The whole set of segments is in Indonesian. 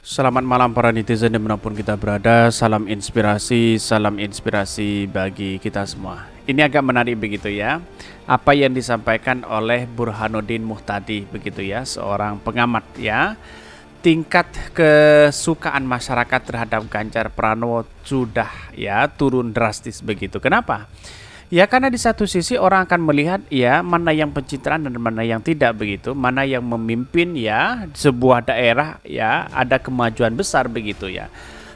Selamat malam para netizen dimanapun kita berada. Salam inspirasi bagi kita semua. Ini agak menarik begitu ya. Apa yang disampaikan oleh Burhanuddin Muhtadi begitu ya, seorang pengamat ya. Tingkat kesukaan masyarakat terhadap Ganjar Pranowo sudah ya turun drastis begitu. Kenapa? Ya karena di satu sisi orang akan melihat ya mana yang pencitraan dan mana yang tidak begitu, mana yang memimpin ya sebuah daerah ya ada kemajuan besar begitu ya.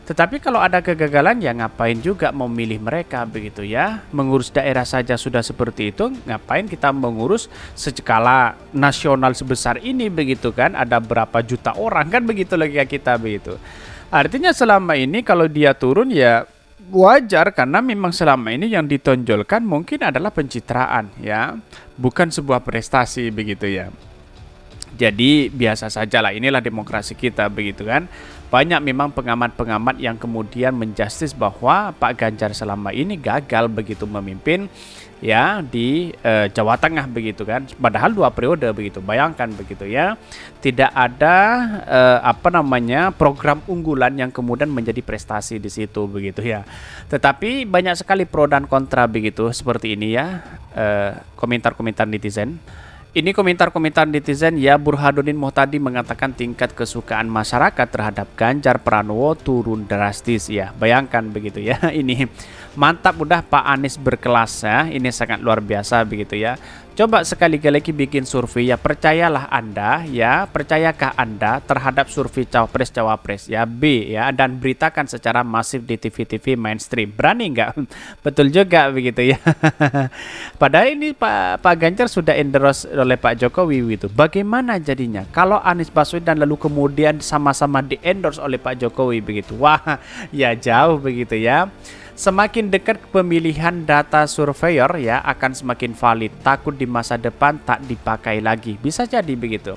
Tetapi kalau ada kegagalan ya ngapain juga memilih mereka begitu ya. Mengurus daerah saja sudah seperti itu, ngapain kita mengurus skala nasional sebesar ini begitu kan, ada berapa juta orang kan begitu lagi kita begitu. Artinya selama ini kalau dia turun ya wajar karena memang selama ini yang ditonjolkan mungkin adalah pencitraan ya, bukan sebuah prestasi begitu ya. Jadi biasa saja lah, inilah demokrasi kita begitu kan. Banyak memang pengamat-pengamat yang kemudian menjustis bahwa Pak Ganjar selama ini gagal begitu memimpin ya di Jawa Tengah begitu kan. Padahal 2 periode begitu. Bayangkan begitu ya. Tidak ada program unggulan yang kemudian menjadi prestasi di situ begitu ya. Tetapi banyak sekali pro dan kontra begitu seperti ini ya. Komentar-komentar netizen. Ini komentar-komentar netizen ya. Burhanuddin Muhtadi mengatakan tingkat kesukaan masyarakat terhadap Ganjar Pranowo turun drastis ya. Bayangkan begitu ya. Ini mantap udah Pak Anies berkelas ya. Ini sangat luar biasa begitu ya. Coba sekali-kali lagi bikin survei ya, percayalah Anda ya, percayakah Anda terhadap survei cawapres ya B ya, dan beritakan secara masif di TV-TV mainstream. Berani nggak? Betul juga begitu ya. Padahal ini Pak Ganjar sudah endorse oleh Pak Jokowi itu. Bagaimana jadinya kalau Anies Baswedan lalu kemudian sama-sama di endorse oleh Pak Jokowi begitu? Wah, ya jauh begitu ya. Semakin dekat pemilihan data surveyor ya akan semakin valid. Takut di masa depan tak dipakai lagi. Bisa jadi begitu.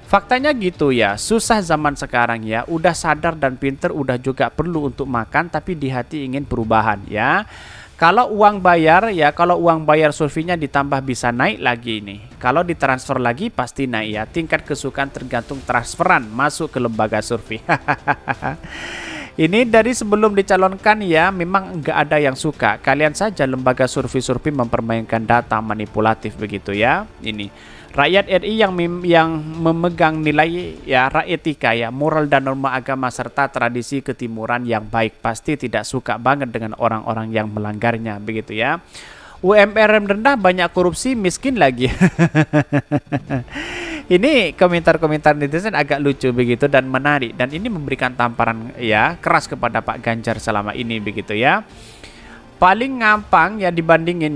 Faktanya gitu ya. Susah zaman sekarang ya. Udah sadar dan pinter, udah juga perlu untuk makan, tapi di hati ingin perubahan ya. Kalau uang bayar surveinya ditambah bisa naik lagi ini. Kalau ditransfer lagi pasti naik ya. Tingkat kesukaan tergantung transferan masuk ke lembaga survei. Ini dari sebelum dicalonkan ya, memang nggak ada yang suka. Kalian saja lembaga survei-survei mempermainkan data manipulatif begitu ya. Ini rakyat RI yang memegang nilai ya etika ya, moral dan norma agama serta tradisi ketimuran yang baik pasti tidak suka banget dengan orang-orang yang melanggarnya begitu ya. UMR rendah, banyak korupsi, miskin lagi. Ini komentar-komentar netizen agak lucu begitu dan menarik, dan ini memberikan tamparan ya keras kepada Pak Ganjar selama ini begitu ya. Paling gampang dibandingin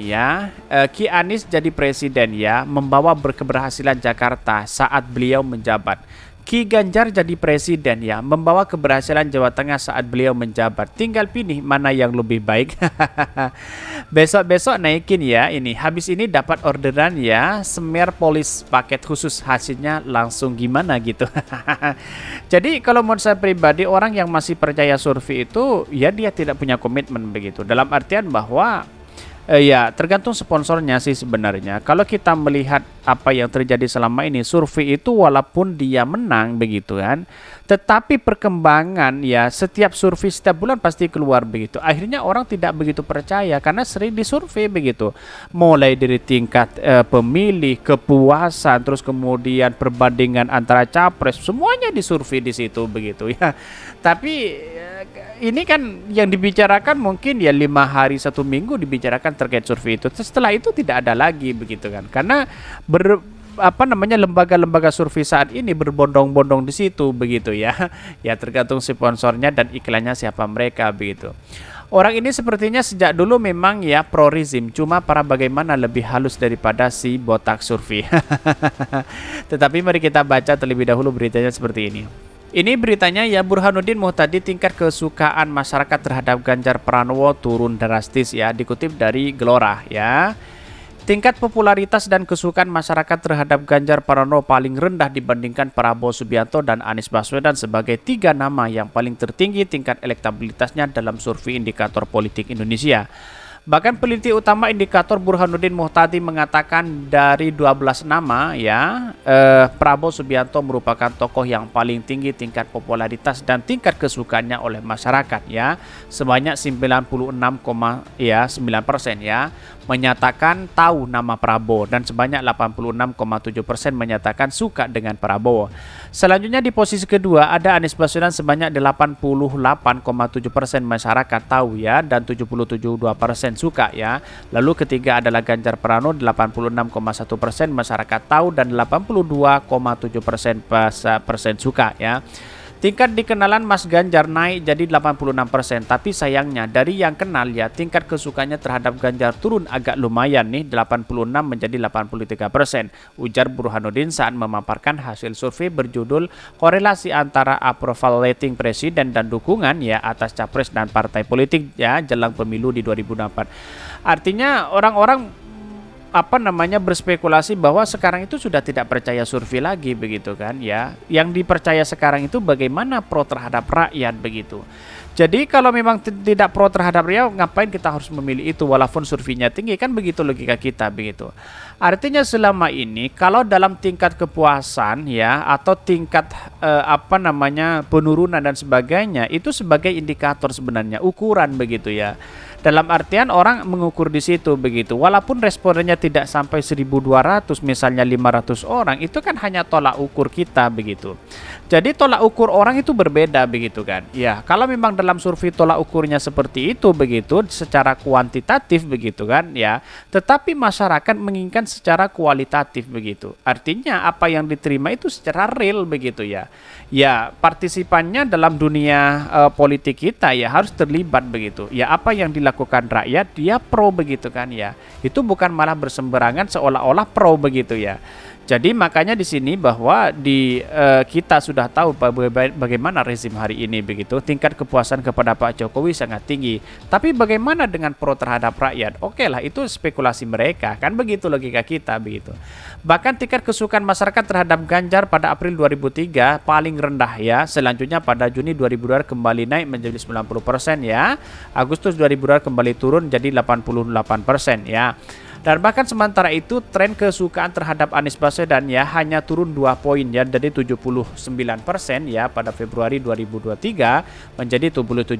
ya, Ki Anies jadi presiden ya, membawa berkeberhasilan Jakarta saat beliau menjabat. Ki Ganjar jadi presiden ya, membawa keberhasilan Jawa Tengah saat beliau menjabat. Tinggal pilih mana yang lebih baik. Besok-besok naikin ya ini. Habis ini dapat orderan ya, Semer Polis paket khusus, hasilnya langsung gimana gitu. Jadi kalau menurut saya pribadi, orang yang masih percaya survei itu ya dia tidak punya komitmen begitu. Dalam artian bahwa ya tergantung sponsornya sih sebenarnya. Kalau kita melihat apa yang terjadi selama ini, survei itu walaupun dia menang begitu kan, tetapi perkembangan ya setiap survei setiap bulan pasti keluar begitu. Akhirnya orang tidak begitu percaya karena sering disurvei begitu. Mulai dari tingkat pemilih, kepuasan, terus kemudian perbandingan antara capres, semuanya disurvei di situ begitu ya. Tapi ini kan yang dibicarakan mungkin ya 5 hari 1 minggu dibicarakan terkait survei itu. Setelah itu tidak ada lagi begitu kan. Karena lembaga-lembaga survei saat ini berbondong-bondong di situ begitu ya. Ya tergantung sponsornya dan iklannya siapa mereka begitu. Orang ini sepertinya sejak dulu memang ya pro rezim, cuma para bagaimana lebih halus daripada si botak survei. Tetapi mari kita baca terlebih dahulu beritanya seperti ini. Ini beritanya ya, Burhanuddin Muhtadi tingkat kesukaan masyarakat terhadap Ganjar Pranowo turun drastis ya, dikutip dari Gelora ya. Tingkat popularitas dan kesukaan masyarakat terhadap Ganjar Pranowo paling rendah dibandingkan Prabowo Subianto dan Anies Baswedan sebagai 3 nama yang paling tertinggi tingkat elektabilitasnya dalam survei indikator politik Indonesia. Bahkan peneliti utama indikator Burhanuddin Muhtadi mengatakan dari 12 nama ya, Prabowo Subianto merupakan tokoh yang paling tinggi tingkat popularitas dan tingkat kesukaannya oleh masyarakat ya, sebanyak 96,9% ya menyatakan tahu nama Prabowo dan sebanyak 86,7% menyatakan suka dengan Prabowo. Selanjutnya di posisi kedua ada Anies Baswedan sebanyak 88,7% masyarakat tahu ya dan 77,2% suka ya. Lalu ketiga adalah Ganjar Pranowo 86,1% masyarakat tahu dan 82,7% suka ya. Tingkat dikenalan Mas Ganjar naik jadi 86%, tapi sayangnya dari yang kenal ya tingkat kesukanya terhadap Ganjar turun agak lumayan nih 86 menjadi 83%. Ujar Burhanuddin saat memaparkan hasil survei berjudul korelasi antara approval rating presiden dan dukungan ya atas capres dan partai politik ya jelang pemilu di 2024. Artinya orang-orang berspekulasi bahwa sekarang itu sudah tidak percaya survei lagi begitu kan ya. Yang dipercaya sekarang itu bagaimana pro terhadap rakyat begitu. Jadi kalau memang tidak pro terhadap rakyat, ngapain kita harus memilih itu walaupun surveinya tinggi, kan begitu logika kita begitu. Artinya selama ini kalau dalam tingkat kepuasan ya atau tingkat penurunan dan sebagainya itu sebagai indikator sebenarnya ukuran begitu ya. Dalam artian orang mengukur di situ begitu. Walaupun respondennya tidak sampai 1.200 misalnya 500 orang, itu kan hanya tolak ukur kita begitu. Jadi tolak ukur orang itu berbeda begitu kan. Ya, kalau memang dalam survei tolak ukurnya seperti itu begitu secara kuantitatif begitu kan ya. Tetapi masyarakat menginginkan secara kualitatif begitu. Artinya apa yang diterima itu secara real begitu ya. Ya, partisipannya dalam dunia politik kita ya harus terlibat begitu. Ya, apa yang dilakukan rakyat dia pro begitu kan ya. Itu bukan malah bersemberangan seolah-olah pro begitu ya. Jadi makanya di sini bahwa kita sudah tahu bagaimana rezim hari ini begitu. Tingkat kepuasan kepada Pak Jokowi sangat tinggi. Tapi bagaimana dengan pro terhadap rakyat? Oke lah, itu spekulasi mereka. Kan begitu logika kita begitu. Bahkan tingkat kesukaan masyarakat terhadap Ganjar pada April 2003 paling rendah ya. Selanjutnya pada Juni 2002 kembali naik menjadi 90% ya. Agustus 2002 kembali turun jadi 88% ya. Dan bahkan sementara itu tren kesukaan terhadap Anies Baswedan ya hanya turun 2 poin ya dari 79% ya pada Februari 2023 menjadi 77%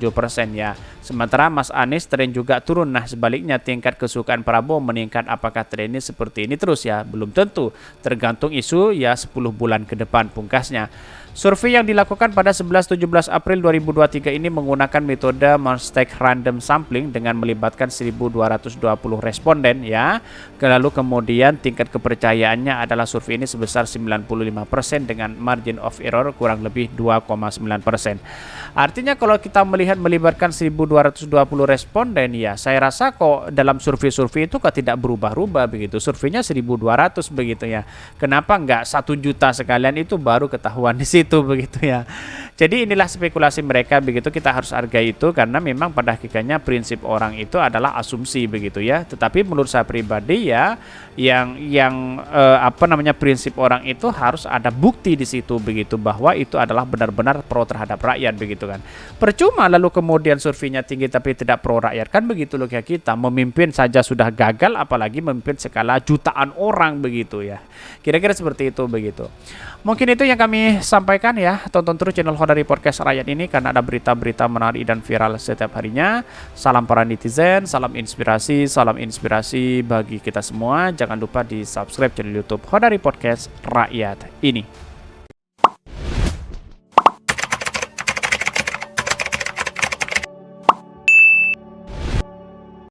ya. Sementara Mas Anies tren juga turun. Nah sebaliknya tingkat kesukaan Prabowo meningkat. Apakah tren ini seperti ini terus ya? Belum tentu. Tergantung isu ya 10 bulan ke depan pungkasnya. Survei yang dilakukan pada 11-17 April 2023 ini menggunakan metode Monstech Random Sampling dengan melibatkan 1.220 responden ya. Lalu kemudian tingkat kepercayaannya adalah survei ini sebesar 95% dengan margin of error kurang lebih 2,9%. Artinya kalau kita melibatkan 1.220 responden ya, saya rasa kok dalam survei-survei itu kok tidak berubah-ubah begitu. Surveinya 1.200 begitu ya. Kenapa enggak 1 juta sekalian, itu baru ketahuan di situ begitu ya. Jadi inilah spekulasi mereka begitu, kita harus hargai itu karena memang pada hakikatnya prinsip orang itu adalah asumsi begitu ya. Tetapi menurut saya pribadi ya yang prinsip orang itu harus ada bukti di situ begitu bahwa itu adalah benar-benar pro terhadap rakyat begitu kan. Percuma lalu kemudian surveinya tinggi tapi tidak pro rakyat, kan begitu logika kita. Memimpin saja sudah gagal apalagi memimpin skala jutaan orang begitu ya. Kira-kira seperti itu begitu. Mungkin itu yang kami sampaikan ya. Tonton terus channel Hodari Podcast Rakyat ini karena ada berita-berita menarik dan viral setiap harinya. Salam para netizen, salam inspirasi bagi kita semua. Jangan lupa di subscribe channel YouTube Hodari Podcast Rakyat ini.